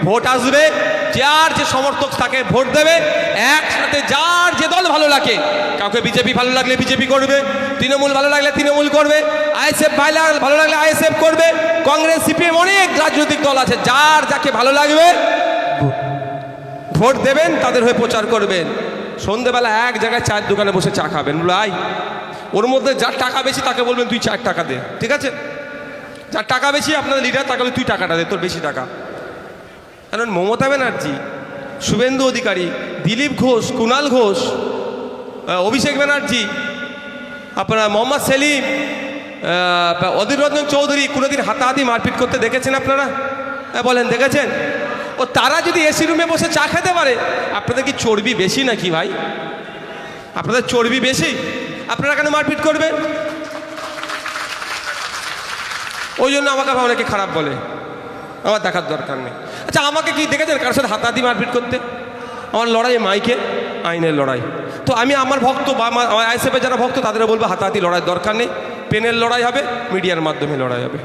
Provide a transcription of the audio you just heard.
Vote আসবে, যার যে সমর্থক তাকে ভোট দেবে, একসাথে যার যে দল ভালো লাগে, কাউকে বিজেপি ভালো লাগলে বিজেপি করবে, তৃণমূল ভালো লাগলে তৃণমূল করবে, আইএসএফ ভালো লাগলে আইএসএফ করবে, কংগ্রেস সিপিএম অনেক রাজনৈতিক দল আছে, যার যাকে ভালো লাগবে ভোট দেবেন, তাদের হয়ে প্রচার করবেন। সন্ধেবেলা এক জায়গায় চায়ের দোকানে বসে চা খাবেন, বলো আই, ওর মধ্যে যার টাকা বেশি তাকে বলবেন তুই 4 টাকা দে, ঠিক আছে? যার টাকা বেশি আপনাদের লিডার, তাকে তুই টাকাটা দে, তোর বেশি টাকা। কারণ মমতা ব্যানার্জি, শুভেন্দু অধিকারী, দিলীপ ঘোষ, কুণাল ঘোষ, অভিষেক ব্যানার্জি, আপনার মোহাম্মদ সেলিম, অধীর রঞ্জন চৌধুরী কোনোদিন হাতাহাতি মারপিট করতে দেখেছেন আপনারা? বলেন দেখেছেন? ও তারা যদি এসি রুমে বসে চা খেতে পারে, আপনাদের কি চর্বি বেশি নাকি ভাই? আপনাদের চর্বি বেশি? আপনারা কেন মারপিট করবেন? ওই জন্য আমাকে অনেকে খারাপ বলে, আমার দেখার দরকার নেই। আচ্ছা, আমাকে কি দেখেছেন কারোর সাথে হাতাহাতি মারপিট করতে? আমার লড়াই মাইকে, আইনের লড়াই। তো আমি আমার ভক্ত বা আমার আইএসএফের যারা ভক্ত তাদের বলবো হাতাহাতি লড়াইয়ের দরকার নেই, পেনের লড়াই হবে, মিডিয়ার মাধ্যমে লড়াই হবে।